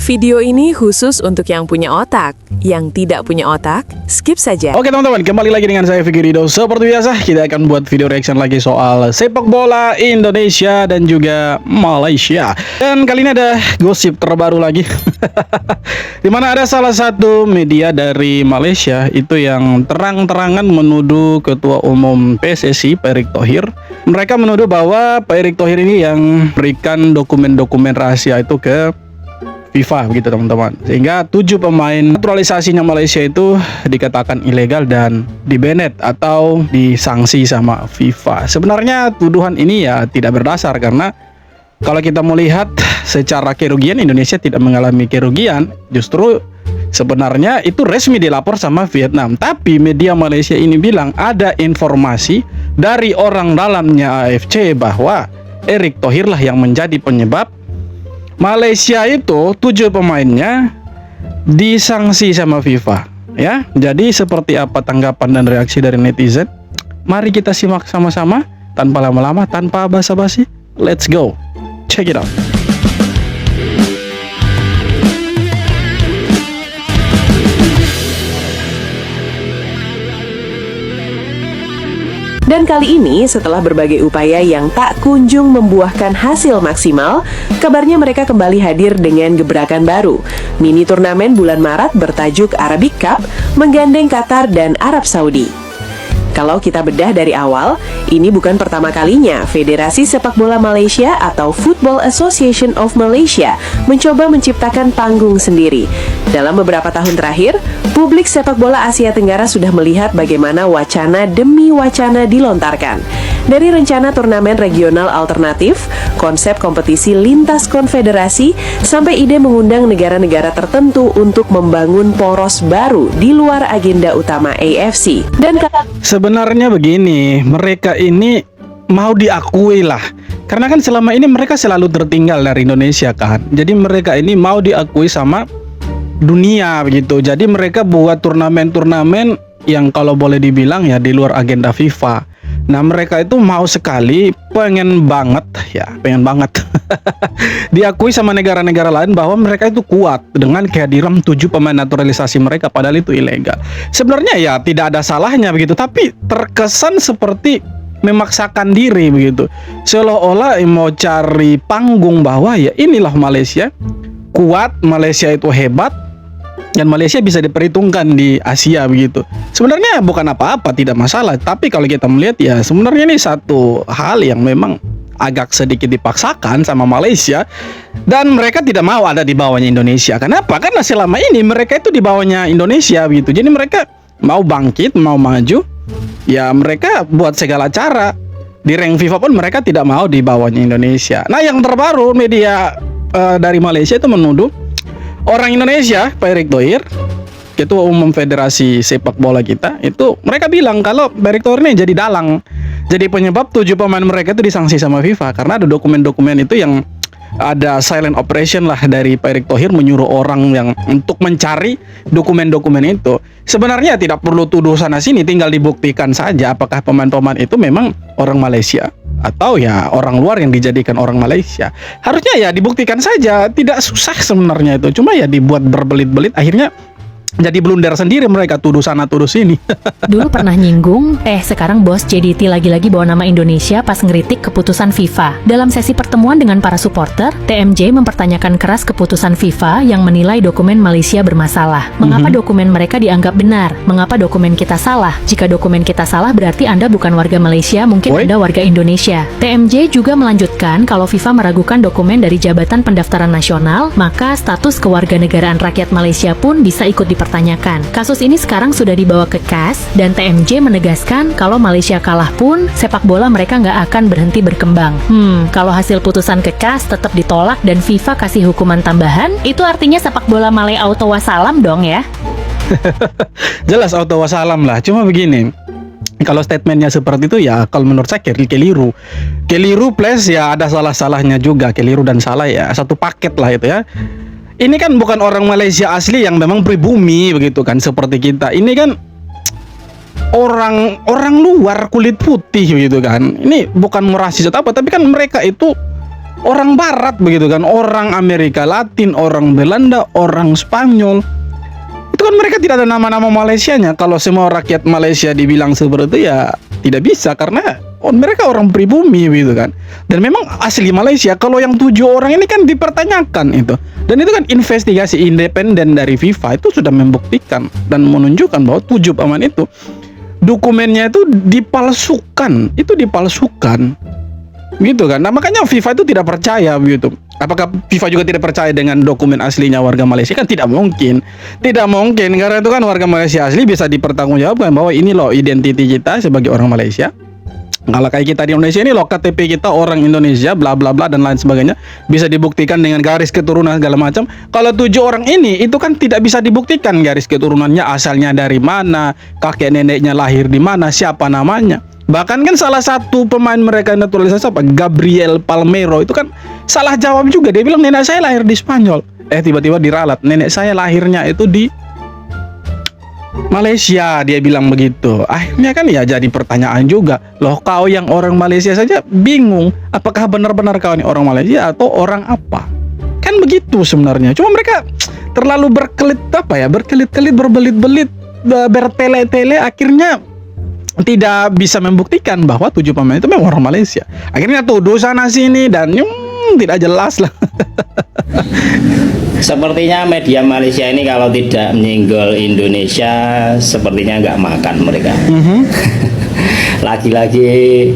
Video ini khusus untuk yang punya otak. Yang tidak punya otak, skip saja. Oke teman-teman, kembali lagi dengan saya Vicky Rido. Seperti biasa, kita akan buat video reaction lagi soal sepak bola Indonesia dan juga Malaysia. Dan kali ini ada gosip terbaru lagi. Dimana ada salah satu media dari Malaysia itu yang terang-terangan menuduh Ketua Umum PSSI, Pak Erick Thohir. Mereka menuduh bahwa Pak Erick Thohir ini yang berikan dokumen-dokumen rahasia itu ke FIFA begitu teman-teman, sehingga 7 pemain naturalisasinya Malaysia itu dikatakan ilegal dan dibanet atau disanksi sama FIFA. Sebenarnya tuduhan ini ya tidak berdasar, karena kalau kita melihat secara kerugian, Indonesia tidak mengalami kerugian. Justru sebenarnya itu resmi dilapor sama Vietnam. Tapi media Malaysia ini bilang ada informasi dari orang dalamnya AFC bahwa Erick Thohir lah yang menjadi penyebab Malaysia itu 7 pemainnya disanksi sama FIFA, ya. Jadi seperti apa tanggapan dan reaksi dari netizen? Mari kita simak sama-sama tanpa lama-lama, tanpa basa-basi. Let's go. Check it out. Dan kali ini, setelah berbagai upaya yang tak kunjung membuahkan hasil maksimal, kabarnya mereka kembali hadir dengan gebrakan baru. Mini turnamen bulan Maret bertajuk Arabic Cup menggandeng Qatar dan Arab Saudi. Kalau kita bedah dari awal, ini bukan pertama kalinya Federasi Sepak Bola Malaysia atau Football Association of Malaysia mencoba menciptakan panggung sendiri. Dalam beberapa tahun terakhir, publik sepak bola Asia Tenggara sudah melihat bagaimana wacana demi wacana dilontarkan. Dari rencana turnamen regional alternatif, konsep kompetisi lintas konfederasi, sampai ide mengundang negara-negara tertentu untuk membangun poros baru di luar agenda utama AFC. Dan sebenarnya begini, mereka ini mau diakui lah, karena kan selama ini mereka selalu tertinggal dari Indonesia kan. Jadi mereka ini mau diakui sama dunia begitu. Jadi mereka buat turnamen-turnamen yang kalau boleh dibilang ya di luar agenda FIFA. Nah mereka itu mau sekali, pengen banget diakui sama negara-negara lain bahwa mereka itu kuat dengan kehadiran 7 pemain naturalisasi mereka, padahal itu ilegal. Sebenarnya ya tidak ada salahnya begitu, tapi terkesan seperti memaksakan diri begitu, seolah-olah mau cari panggung bahwa ya inilah Malaysia kuat, Malaysia itu hebat, dan Malaysia bisa diperhitungkan di Asia begitu. Sebenarnya bukan apa-apa, tidak masalah. Tapi kalau kita melihat ya sebenarnya ini satu hal yang memang agak sedikit dipaksakan sama Malaysia, dan mereka tidak mau ada di bawahnya Indonesia. Kenapa? Karena selama ini mereka itu di bawahnya Indonesia begitu. Jadi mereka mau bangkit, mau maju, ya mereka buat segala cara. Di rank FIFA pun mereka tidak mau di bawahnya Indonesia. Nah yang terbaru, media dari Malaysia itu menuduh orang Indonesia, Pak Erick Thohir, Ketua Umum Federasi Sepak Bola kita, itu mereka bilang kalau Pak Erick Thohir ini jadi dalang, jadi penyebab 7 pemain mereka itu disanksi sama FIFA karena ada dokumen-dokumen itu yang ada silent operation lah dari Pak Erick Thohir menyuruh orang yang untuk mencari dokumen-dokumen itu. Sebenarnya tidak perlu tuduh sana sini, tinggal dibuktikan saja apakah pemain-pemain itu memang orang Malaysia atau ya orang luar yang dijadikan orang Malaysia. Harusnya ya dibuktikan saja, tidak susah sebenarnya itu. Cuma ya dibuat berbelit-belit, akhirnya jadi blunder sendiri mereka, tuduh sana tuduh sini. Dulu pernah nyinggung, sekarang bos JDT lagi-lagi bawa nama Indonesia pas ngeritik keputusan FIFA. Dalam sesi pertemuan dengan para supporter, TMJ mempertanyakan keras keputusan FIFA yang menilai dokumen Malaysia bermasalah. Mengapa dokumen mereka dianggap benar? Mengapa dokumen kita salah? Jika dokumen kita salah berarti Anda bukan warga Malaysia, mungkin Anda warga Indonesia. TMJ juga melanjutkan kalau FIFA meragukan dokumen dari Jabatan Pendaftaran Nasional, maka status kewarganegaraan rakyat Malaysia pun bisa ikut dipertanyakan. Kasus ini sekarang sudah dibawa ke CAS dan TMJ menegaskan kalau Malaysia kalah pun sepak bola mereka nggak akan berhenti berkembang. Kalau hasil putusan ke CAS tetap ditolak dan FIFA kasih hukuman tambahan, itu artinya sepak bola Malay auto wassalam dong ya? Jelas auto wassalam lah. Cuma begini, kalau statementnya seperti itu ya kalau menurut saya keliru plus ya ada salah-salahnya juga, keliru dan salah ya satu paket lah itu ya. Ini kan bukan orang Malaysia asli yang memang pribumi begitu kan seperti kita. Ini kan orang luar kulit putih gitu kan. Ini bukan mau rasis atau apa, tapi kan mereka itu orang Barat begitu kan, orang Amerika Latin, orang Belanda, orang Spanyol. Itu kan mereka tidak ada nama-nama Malaysianya. Kalau semua rakyat Malaysia dibilang seperti itu ya tidak bisa, karena mereka orang pribumi gitu kan. Dan memang asli Malaysia. Kalau yang 7 orang ini kan dipertanyakan itu. Dan itu kan investigasi independen dari FIFA itu sudah membuktikan dan menunjukkan bahwa 7 pemain itu dokumennya itu dipalsukan. Itu dipalsukan. Gitu kan. Nah, makanya FIFA itu tidak percaya gitu. Apakah FIFA juga tidak percaya dengan dokumen aslinya warga Malaysia? Kan tidak mungkin. Tidak mungkin, karena itu kan warga Malaysia asli bisa dipertanggungjawabkan bahwa ini loh identiti kita sebagai orang Malaysia. Kalau kayak kita di Indonesia ini loh, KTP kita orang Indonesia, bla bla bla dan lain sebagainya, bisa dibuktikan dengan garis keturunan segala macam. Kalau 7 orang ini itu kan tidak bisa dibuktikan garis keturunannya, asalnya dari mana, kakek neneknya lahir di mana, siapa namanya. Bahkan kan salah satu pemain mereka naturalisasi apa, Gabriel Palmeiro, itu kan salah jawab juga. Dia bilang nenek saya lahir di Spanyol. Tiba-tiba diralat, nenek saya lahirnya itu di Malaysia, dia bilang begitu. Akhirnya kan ya jadi pertanyaan juga. Loh, kau yang orang Malaysia saja bingung, apakah benar-benar kau ini orang Malaysia atau orang apa? Kan begitu sebenarnya. Cuma mereka terlalu berkelit-kelit, berbelit-belit, bertele-tele, akhirnya tidak bisa membuktikan bahwa 7 pemain itu memang orang Malaysia. Akhirnya tuduh sana sini dan tidak jelas lah. Sepertinya media Malaysia ini kalau tidak menyinggol Indonesia, sepertinya nggak makan mereka. Lagi-lagi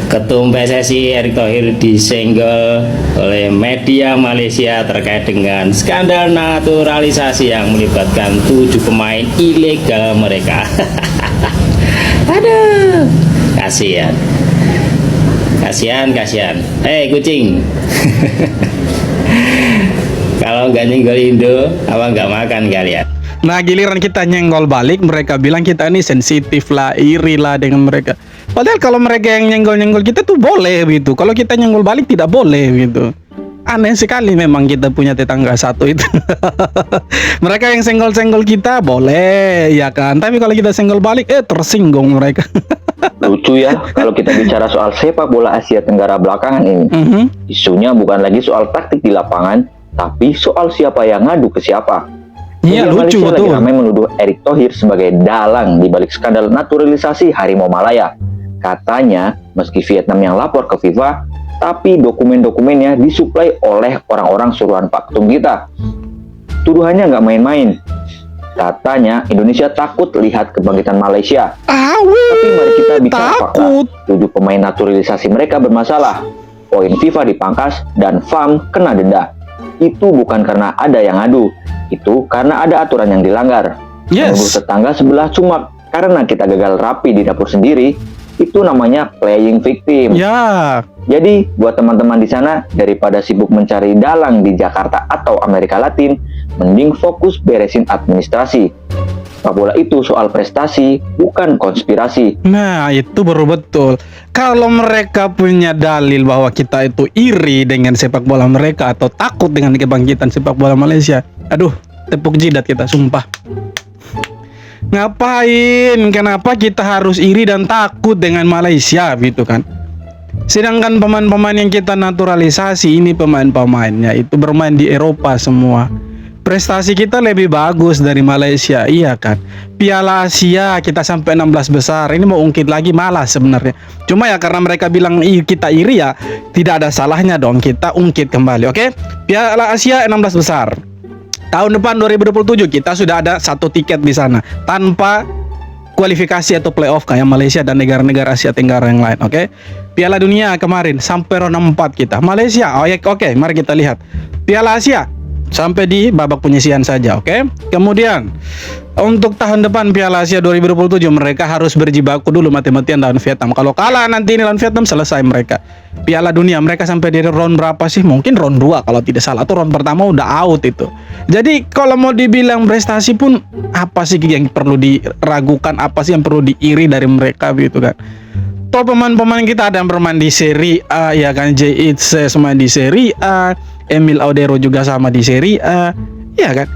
Ketum PSSI Erick Thohir disenggol oleh media Malaysia terkait dengan skandal naturalisasi yang melibatkan 7 pemain ilegal mereka. Aduh, kasihan. Hei kucing. Kalau nggak nyenggol Indo, apa nggak makan kalian? Nah, giliran kita nyenggol balik, mereka bilang kita ini sensitif lah, iri lah dengan mereka. Padahal kalau mereka yang nyenggol-nyenggol kita tuh boleh gitu. Kalau kita nyenggol balik tidak boleh gitu. Aneh sekali memang kita punya tetangga satu itu. Mereka yang senggol-senggol kita boleh, ya kan. Tapi kalau kita senggol balik, tersinggung mereka. Lucu ya, kalau kita bicara soal sepak bola Asia Tenggara belakangan ini, isunya bukan lagi soal taktik di lapangan, tapi soal siapa yang ngadu ke siapa. Iya, lucu Malaysia betul. lagi ramai menuduh Erick Thohir sebagai dalang di balik skandal naturalisasi harimau Malaya. Katanya, meski Vietnam yang lapor ke FIFA, tapi dokumen-dokumennya disuplai oleh orang-orang suruhan Pak Ketum kita. Tuduhannya nggak main-main. Katanya Indonesia takut lihat kebangkitan Malaysia. Tapi mari kita bicara fakta. 7 pemain naturalisasi mereka bermasalah. Poin FIFA dipangkas dan FAM kena denda. Itu bukan karena ada yang ngadu, itu karena ada aturan yang dilanggar. Menuduh tetangga sebelah cuma karena kita gagal rapi di dapur sendiri, itu namanya playing victim. Ya. Jadi buat teman-teman di sana, daripada sibuk mencari dalang di Jakarta atau Amerika Latin, mending fokus beresin administrasi. Sepak bola itu soal prestasi, bukan konspirasi. Nah, itu baru betul. Kalau mereka punya dalil bahwa kita itu iri dengan sepak bola mereka atau takut dengan kebangkitan sepak bola Malaysia, aduh, tepuk jidat kita, sumpah. Ngapain? Kenapa kita harus iri dan takut dengan Malaysia gitu kan? Sedangkan pemain-pemain yang kita naturalisasi ini pemain-pemainnya itu bermain di Eropa semua. Prestasi kita lebih bagus dari Malaysia, iya kan? Piala Asia kita sampai 16 besar. Ini mau ungkit lagi malas sebenarnya. Cuma ya karena mereka bilang kita iri ya, tidak ada salahnya dong kita ungkit kembali, oke? Piala Asia 16 besar. Tahun depan 2027 kita sudah ada 1 tiket di sana tanpa kualifikasi atau playoff kayak Malaysia dan negara-negara Asia Tenggara yang lain, oke? Piala Dunia kemarin sampai ronde 4 kita. Malaysia, oke, mari kita lihat. Piala Asia sampai di babak penyisihan saja, oke? Kemudian untuk tahun depan Piala Asia 2027 mereka harus berjibaku dulu mati-matian lawan Vietnam. Kalau kalah nanti ini lawan Vietnam selesai mereka. Piala Dunia mereka sampai di round berapa sih? Mungkin round 2 kalau tidak salah, atau round pertama udah out itu. Jadi kalau mau dibilang prestasi pun apa sih yang perlu diragukan, apa sih yang perlu diiri dari mereka gitu kan? Toh pemain-pemain kita ada yang bermain di Serie A, ya kan? Itse main di Serie A, Emil Audero juga sama di Serie A, ya kan?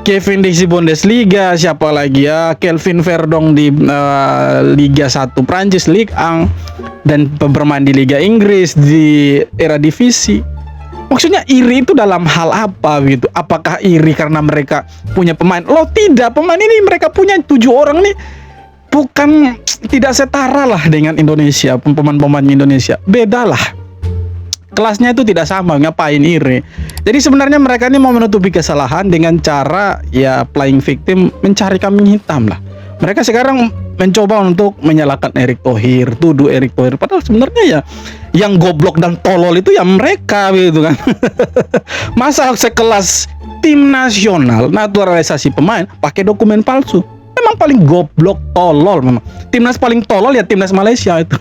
Kevin di Bundesliga, siapa lagi ya? Kelvin Verdong di Liga 1 Prancis, Ligue 1, dan bermain di Liga Inggris di Eredivisie. Maksudnya iri itu dalam hal apa gitu? Apakah iri karena mereka punya pemain? Loh tidak, pemain ini mereka punya 7 orang nih, bukan tidak setara lah dengan Indonesia, pemain-pemain Indonesia. Beda lah. Kelasnya itu tidak sama, ngapain iri? Jadi sebenarnya mereka ini mau menutupi kesalahan dengan cara ya playing victim, mencari kambing hitam lah. Mereka sekarang mencoba untuk menyalahkan Erick Thohir, tuduh Erick Thohir, padahal sebenarnya ya yang goblok dan tolol itu ya mereka gitu kan. Masa sekelas tim nasional naturalisasi pemain pakai dokumen palsu? Memang paling goblok, tolol memang. Timnas paling tolol ya timnas Malaysia itu.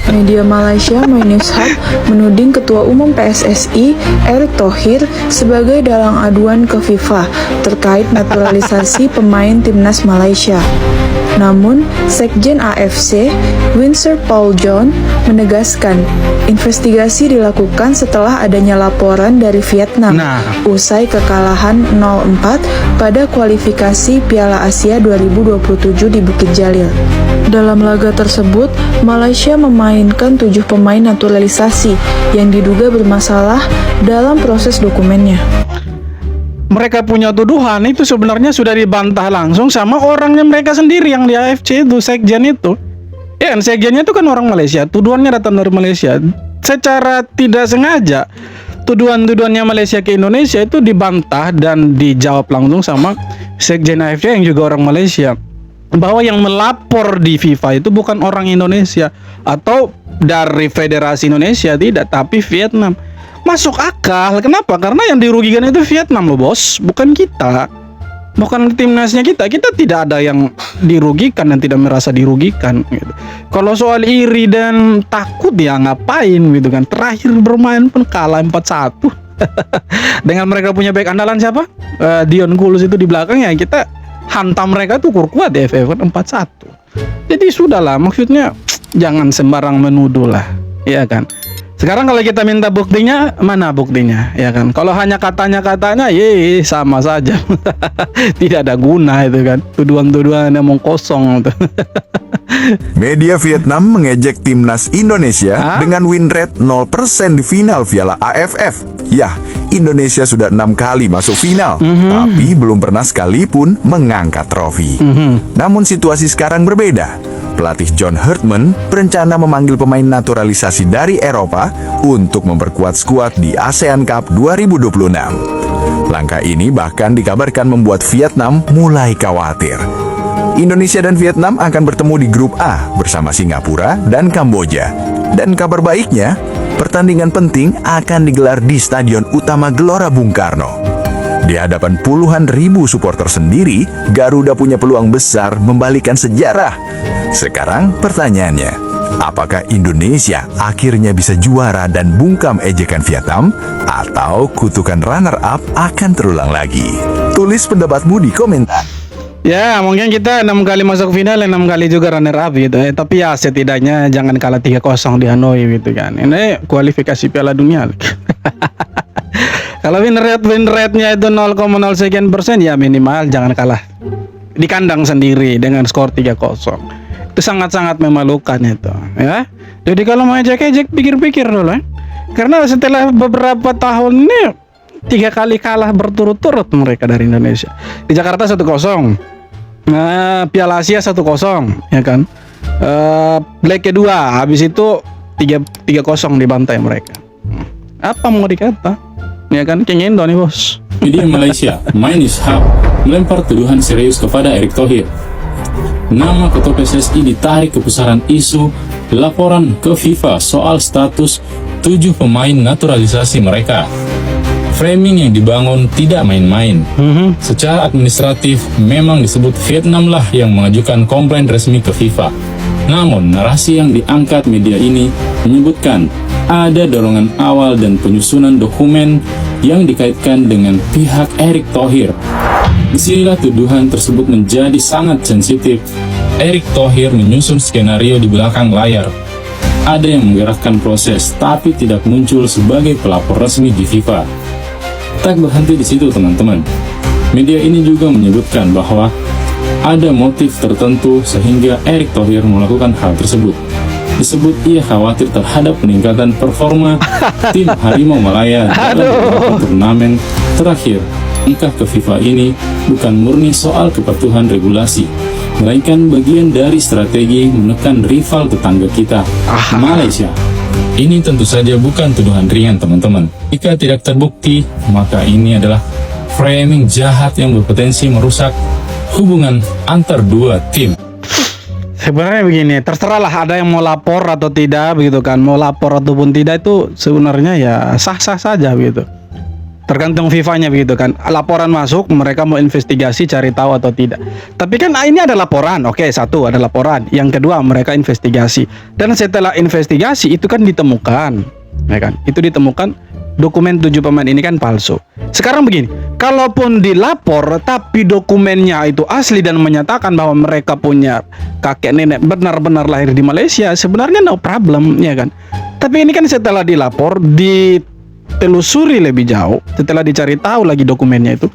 Media Malaysia MyNewsHub menuding Ketua Umum PSSI Erick Thohir sebagai dalang aduan ke FIFA terkait naturalisasi pemain timnas Malaysia. Namun, Sekjen AFC, Windsor Paul John, menegaskan investigasi dilakukan setelah adanya laporan dari Vietnam usai kekalahan 0-4 pada kualifikasi Piala Asia 2027 di Bukit Jalil. Dalam laga tersebut, Malaysia memainkan 7 pemain naturalisasi yang diduga bermasalah dalam proses dokumennya. Mereka punya tuduhan itu sebenarnya sudah dibantah langsung sama orangnya mereka sendiri yang di AFC itu, sekjen itu. Ya, sekjennya itu kan orang Malaysia, tuduhannya datang dari Malaysia. Secara tidak sengaja, tuduhan-tuduhannya Malaysia ke Indonesia itu dibantah dan dijawab langsung sama sekjen AFC yang juga orang Malaysia. Bahwa yang melapor di FIFA itu bukan orang Indonesia atau dari Federasi Indonesia, tidak, tapi Vietnam. Masuk akal. Kenapa? Karena yang dirugikan itu Vietnam loh bos, bukan kita, bukan timnasnya kita. Kita tidak ada yang dirugikan dan tidak merasa dirugikan gitu. Kalau soal iri dan takut ya ngapain gitu kan. Terakhir bermain pun kalah 4-1. Dengan mereka punya back andalan siapa? Dion Kulus itu di belakangnya, kita hantam mereka tuh kuat di FF 4-1. Jadi sudahlah, maksudnya jangan sembarang menuduh lah, ya kan. Sekarang kalau kita minta buktinya, mana buktinya, ya kan? Kalau hanya katanya, sama saja. Tidak ada guna itu kan. Tuduhan-tuduhan yang kosong. Media Vietnam mengejek timnas Indonesia dengan win rate 0% di final Piala AFF. Ya, Indonesia sudah 6 kali masuk final, tapi belum pernah sekalipun mengangkat trofi. Namun situasi sekarang berbeda. Pelatih John Herdman berencana memanggil pemain naturalisasi dari Eropa untuk memperkuat skuad di ASEAN Cup 2026. Langkah ini bahkan dikabarkan membuat Vietnam mulai khawatir. Indonesia dan Vietnam akan bertemu di grup A bersama Singapura dan Kamboja. Dan kabar baiknya, pertandingan penting akan digelar di Stadion Utama Gelora Bung Karno. Di hadapan puluhan ribu supporter sendiri, Garuda punya peluang besar membalikan sejarah. Sekarang pertanyaannya, apakah Indonesia akhirnya bisa juara dan bungkam ejekan Vietnam? Atau kutukan runner-up akan terulang lagi? Tulis pendapatmu di komentar. Ya, mungkin kita 6 kali masuk final, 6 kali juga runner up gitu ya. Tapi ya setidaknya jangan kalah 3-0 di Hanoi gitu kan. Ini kualifikasi Piala Dunia. Kalau win rate-nya itu 0,0% ya minimal jangan kalah di kandang sendiri dengan skor 3-0. Itu sangat-sangat memalukan itu, ya. Jadi kalau mau ejek-ejek pikir-pikir dulu ya. Karena setelah beberapa tahun ini 3 kali kalah berturut-turut mereka dari Indonesia. Di Jakarta 1-0. Piala Asia 1-0, ya kan. Leg kedua, habis itu 3-0 dibantai mereka. Apa mau dikata? Ya kan, King Indo nih bos. Media Malaysia MyNewsHub melempar tuduhan serius kepada Erick Thohir. Nama ketua PSSI ditarik ke pusaran isu laporan ke FIFA soal status 7 pemain naturalisasi mereka. Framing yang dibangun tidak main-main. Secara administratif, memang disebut Vietnam lah yang mengajukan komplain resmi ke FIFA. Namun, narasi yang diangkat media ini menyebutkan ada dorongan awal dan penyusunan dokumen yang dikaitkan dengan pihak Erick Thohir. Disinilah tuduhan tersebut menjadi sangat sensitif. Erick Thohir menyusun skenario di belakang layar. Ada yang menggerakkan proses, tapi tidak muncul sebagai pelapor resmi di FIFA. Tak berhenti di situ teman-teman. Media ini juga menyebutkan bahwa ada motif tertentu sehingga Erick Thohir melakukan hal tersebut. disebut ia khawatir terhadap peningkatan performa tim Harimau Malaya dalam beberapa turnamen terakhir. Langkah ke FIFA ini bukan murni soal kepatuhan regulasi, melainkan bagian dari strategi menekan rival tetangga kita, Malaysia. Ini tentu saja bukan tuduhan ringan, teman-teman. Jika tidak terbukti, maka ini adalah framing jahat yang berpotensi merusak hubungan antar dua tim. Sebenarnya begini, terserahlah ada yang mau lapor atau tidak begitu kan. Mau lapor ataupun tidak itu sebenarnya ya sah-sah saja begitu. Tergantung FIFA-nya begitu kan. Laporan masuk, mereka mau investigasi, cari tahu atau tidak. Tapi kan ini ada laporan. Oke, satu ada laporan. Yang kedua mereka investigasi. Dan setelah investigasi itu kan ditemukan, ya kan? Itu ditemukan dokumen 7 pemain ini kan palsu. Sekarang begini, kalaupun dilapor tapi dokumennya itu asli dan menyatakan bahwa mereka punya kakek nenek benar-benar lahir di Malaysia, sebenarnya no problem, ya kan? Tapi ini kan setelah dilapor, ditelusuri lebih jauh, setelah dicari tahu lagi dokumennya itu,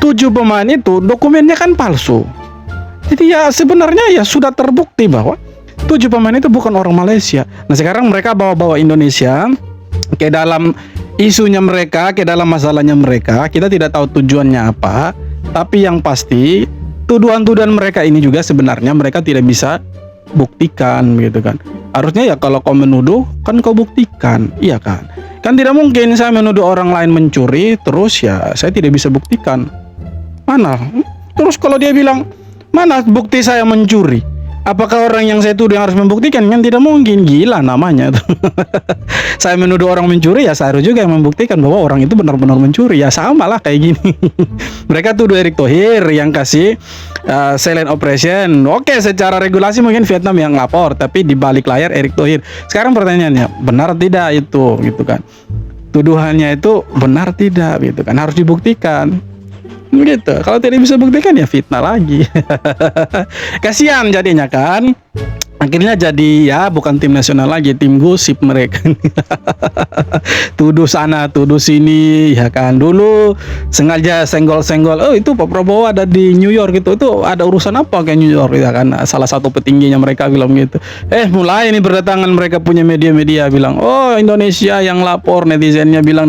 7 pemain itu dokumennya kan palsu. Jadi ya sebenarnya ya sudah terbukti bahwa 7 pemain itu bukan orang Malaysia. Nah sekarang mereka bawa-bawa Indonesia ke dalam isunya mereka, ke dalam masalahnya mereka. Kita tidak tahu tujuannya apa, tapi yang pasti tuduhan-tuduhan mereka ini juga sebenarnya mereka tidak bisa buktikan gitu kan. Harusnya ya kalau kau menuduh kan kau buktikan, iya kan? Kan tidak mungkin saya menuduh orang lain mencuri terus ya saya tidak bisa buktikan. Mana? Terus kalau dia bilang, "Mana bukti saya mencuri?" Apakah orang yang saya tuduh yang harus membuktikan? Kan tidak mungkin, gila namanya. Saya menuduh orang mencuri ya saya harus juga yang membuktikan bahwa orang itu benar-benar mencuri. Ya sama lah kayak gini. Mereka tuduh Erick Thohir yang kasih silent operation. Oke, secara regulasi mungkin Vietnam yang lapor, tapi di balik layar Erick Thohir. Sekarang pertanyaannya, benar tidak itu gitu kan? Tuduhannya itu benar tidak gitu kan? Harus dibuktikan. Begitu. Kalau tidak bisa buktikan ya fitnah lagi. Kasihan jadinya kan. Akhirnya jadi ya bukan tim nasional lagi, tim gosip mereka. Tuduh sana, tuduh sini, ya kan. Dulu sengaja senggol-senggol, oh itu Pak Prabowo ada di New York gitu. Itu ada urusan apa ke New York, ya kan. Salah satu petingginya mereka bilang gitu. Mulai ini berdatangan mereka punya media-media bilang, oh Indonesia yang lapor, netizennya bilang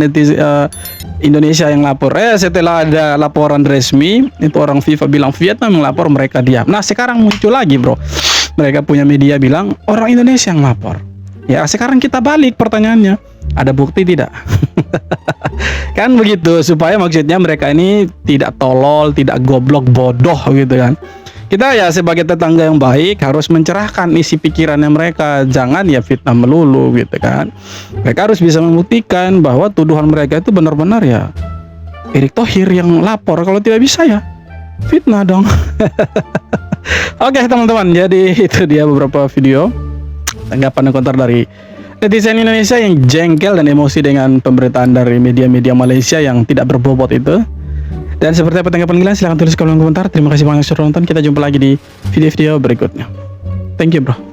Indonesia yang lapor. Setelah ada laporan resmi, itu orang FIFA bilang Vietnam yang lapor, mereka diam. Nah sekarang muncul lagi bro, mereka punya media bilang orang Indonesia yang lapor. Ya sekarang kita balik pertanyaannya, ada bukti tidak? Kan begitu, supaya maksudnya mereka ini tidak tolol, tidak goblok, bodoh gitu kan. Kita ya sebagai tetangga yang baik harus mencerahkan isi pikirannya mereka, jangan ya fitnah melulu gitu kan. Mereka harus bisa membuktikan bahwa tuduhan mereka itu benar-benar ya Erick Thohir yang lapor. Kalau tidak bisa ya fitnah dong. Oke teman-teman, jadi itu dia beberapa video tanggapan dan komentar dari netizen Indonesia yang jengkel dan emosi dengan pemberitaan dari media-media Malaysia yang tidak berbobot itu. Dan seperti apa tanggapan kalian, silahkan tulis kolom komentar. Terima kasih banyak sudah nonton. Kita jumpa lagi di video-video berikutnya. Thank you bro.